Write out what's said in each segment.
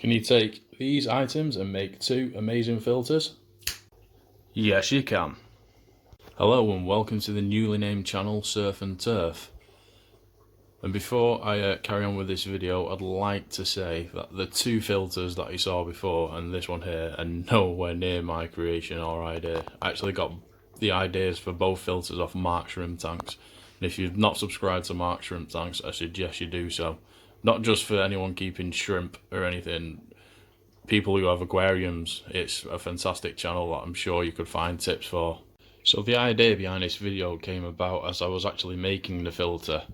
Can you take these items and make 2 amazing filters? Yes, you can. Hello and welcome to the newly named channel Surf and Turf. And before I carry on with this video, I'd like to say that the 2 filters that you saw before and this one here are nowhere near my creation or idea. I actually got the ideas for both filters off Mark Shrimp Tanks. And if you've not subscribed to Mark Shrimp Tanks, I suggest you do so. Not just for anyone keeping shrimp or anything, people who have aquariums. It's a fantastic channel that I'm sure you could find tips for. So the idea behind this video came about as I was actually making the filter.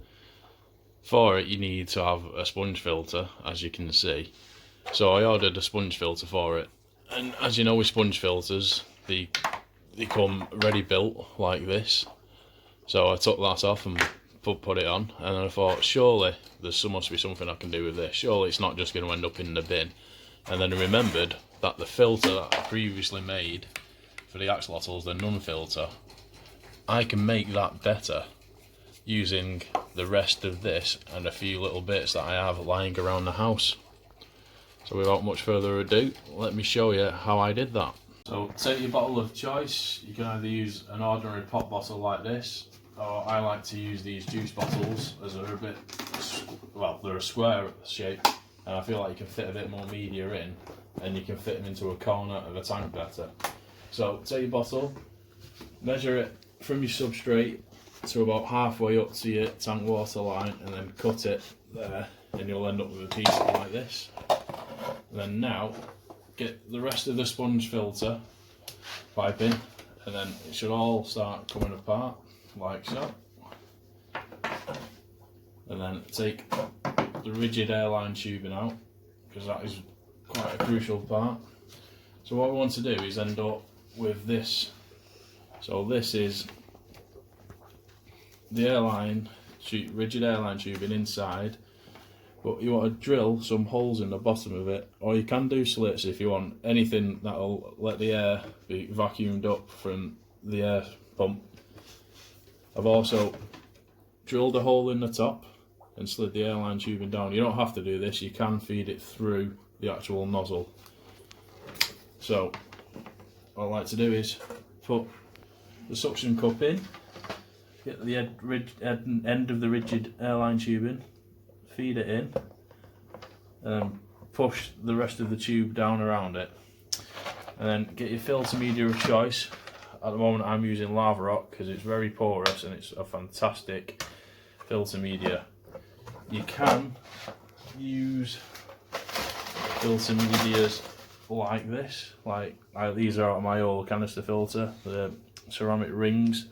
For it you need to have a sponge filter, as you can see. So I ordered a sponge filter for it. And as you know with sponge filters, they come ready built like this. So I took that off and put it on, and then I thought surely there must be something I can do with this. Surely it's not just going to end up in the bin. And then I remembered that the filter that I previously made for the axolotls, the Nun filter, I can make that better using the rest of this and a few little bits that I have lying around the house. So without much further ado, let me show you how I did that. So take your bottle of choice. You can either use an ordinary pop bottle like this, or I like to use these juice bottles as they're a bit, well, they're a square shape, and I feel like you can fit a bit more media in and you can fit them into a corner of a tank better. So take your bottle, measure it from your substrate to about halfway up to your tank water line, and then cut it there, and you'll end up with a piece like this. And then now get the rest of the sponge filter piping, and then it should all start coming apart like so. And then take the rigid airline tubing out, because that is quite a crucial part. So what we want to do is end up with this. So this is the airline, rigid airline tubing inside, but you want to drill some holes in the bottom of it, or you can do slits if you want, anything that'll let the air be vacuumed up from the air pump. I've also drilled a hole in the top and slid the airline tubing down. You don't have to do this, you can feed it through the actual nozzle. So what I like to do is put the suction cup in, get the end of the rigid airline tubing, feed it in, and push the rest of the tube down around it. And then get your filter media of choice. At the moment I'm using Lava Rock because it's very porous and it's a fantastic filter media. You can use filter medias like this, these are out of my old canister filter, the ceramic rings.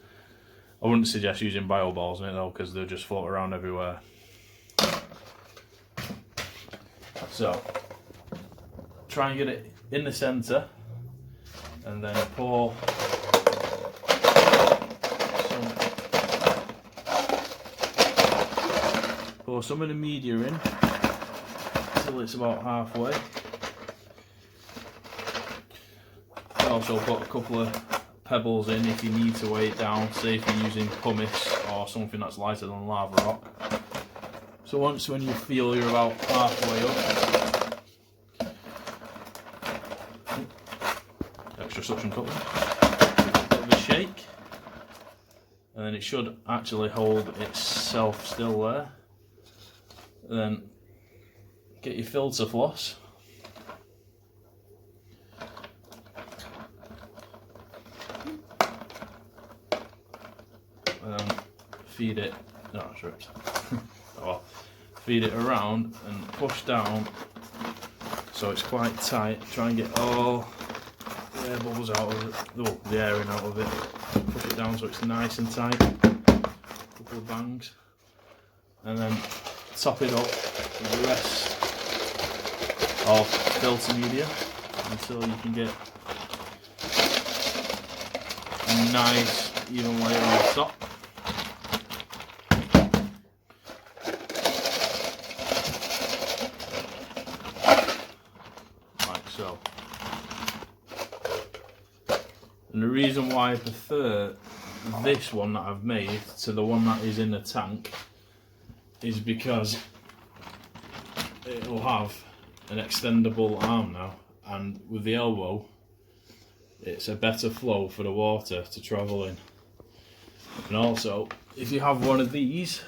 I wouldn't suggest using bio balls in it though, because they'll just float around everywhere. So try and get it in the centre, and then pour some of the media in until it's about halfway. Also put a couple of pebbles in if you need to weigh it down, say if you're using pumice or something that's lighter than lava rock. So when you feel you're about halfway up, extra suction cup, a bit of a shake, and then it should actually hold itself still there. And then get your filter floss, and then feed it, no it's ripped, oh, feed it around and push down so it's quite tight. Try and get all the air bubbles out of it, the air in out of it, push it down so it's nice and tight, couple of bangs, and then top it up with the rest of filter media until you can get a nice even layer on the top. Like so. And the reason why I prefer this one that I've made to the one that is in the tank is because it will have an extendable arm now, and with the elbow it's a better flow for the water to travel in. And also, if you have one of these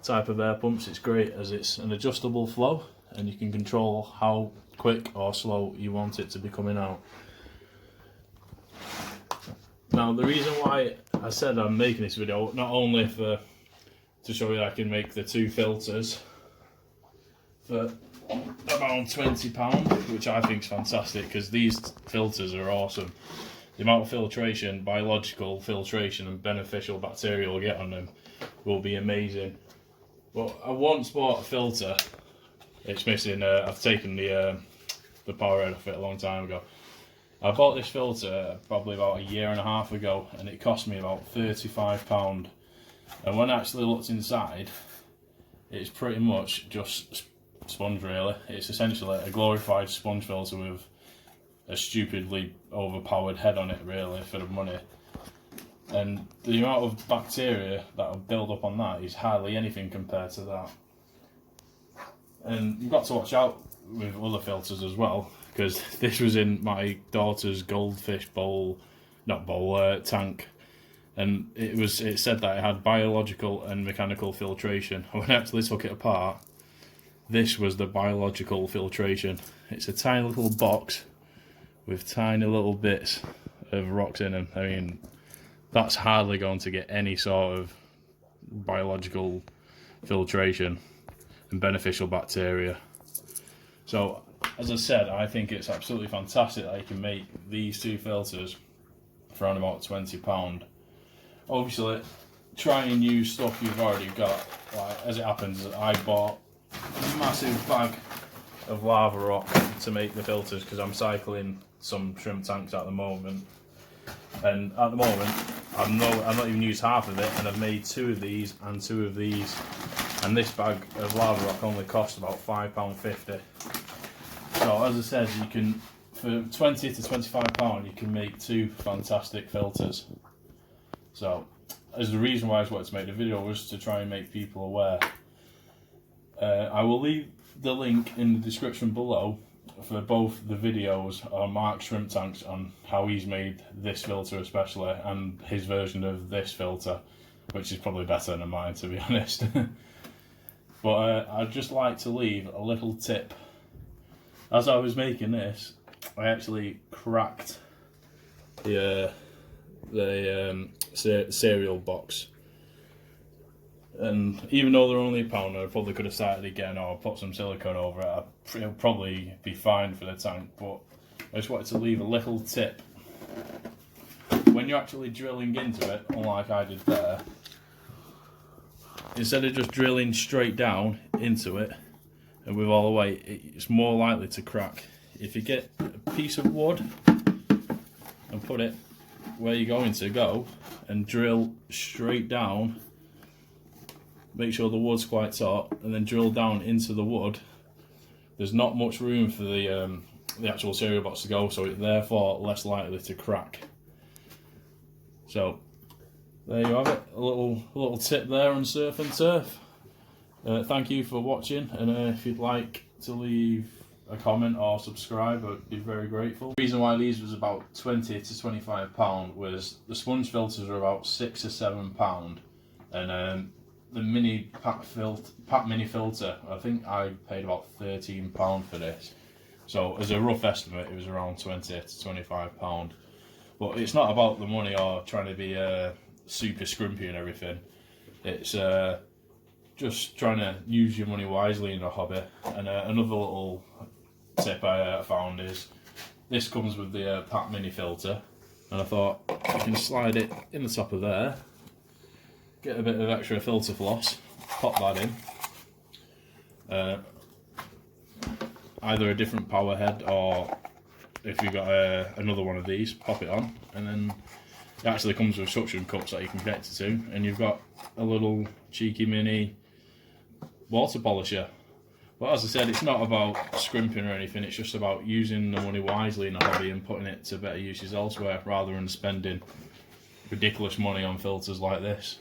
type of air pumps, it's great as it's an adjustable flow and you can control how quick or slow you want it to be coming out. Now, the reason why I said I'm making this video, not only to show you I can make the 2 filters for around £20, which I think is fantastic because these filters are awesome. The amount of filtration, biological filtration and beneficial bacteria we'll get on them will be amazing. But I once bought a filter, it's missing, I've taken the power head off it a long time ago. I bought this filter probably about a year and a half ago and it cost me about £35. And when I actually looked inside, it's pretty much just sponge really. It's essentially a glorified sponge filter with a stupidly overpowered head on it really for the money. And the amount of bacteria that will build up on that is hardly anything compared to that. And you've got to watch out with other filters as well, because this was in my daughter's goldfish tank, and it said that it had biological and mechanical filtration. When I actually took it apart, this was the biological filtration. It's a tiny little box with tiny little bits of rocks in them. I mean, that's hardly going to get any sort of biological filtration and beneficial bacteria. So, as I said, I think it's absolutely fantastic that you can make these 2 filters for around about £20. Obviously, try and use stuff you've already got. Like, as it happens, I bought a massive bag of lava rock to make the filters because I'm cycling some shrimp tanks at the moment. And at the moment, I've not even used half of it, and I've made 2 of these and 2 of these. And this bag of lava rock only cost about £5.50. So as I said, you can, for £20 to £25, you can make 2 fantastic filters. So, as the reason why I wanted to make the video was to try and make people aware. I will leave the link in the description below for both the videos on Mark's shrimp tanks on how he's made this filter especially, and his version of this filter, which is probably better than mine to be honest. But I'd just like to leave a little tip. As I was making this, I actually cracked the cereal box. And even though they're only £1, I probably could have started again or put some silicone over it. It'll probably be fine for the tank, but I just wanted to leave a little tip. When you're actually drilling into it, unlike I did there, instead of just drilling straight down into it and with all the weight, it's more likely to crack. If you get a piece of wood and put it where you're going to go and drill straight down, make sure the wood's quite taut, and then drill down into the wood, there's not much room for the actual cereal box to go, so it's therefore less likely to crack. So there you have it, a little tip there on Surf and Turf. Thank you for watching, and if you'd like to leave a comment or subscribe, I'd be very grateful. The reason why these was about £20 to £25 was the sponge filters are about £6 or £7, and the mini pack mini filter, I think I paid about £13 for this. So as a rough estimate, it was around £20 to £25. But it's not about the money or trying to be super scrimpy and everything. It's just trying to use your money wisely in a hobby. And another little tip I found is this comes with the pack mini filter, and I thought I can slide it in the top of there, get a bit of extra filter floss, pop that in, either a different power head or if you've got another one of these, pop it on, and then it actually comes with suction cups that you can connect it to, and you've got a little cheeky mini water polisher. But as I said, it's not about scrimping or anything, it's just about using the money wisely in a hobby and putting it to better uses elsewhere rather than spending ridiculous money on filters like this.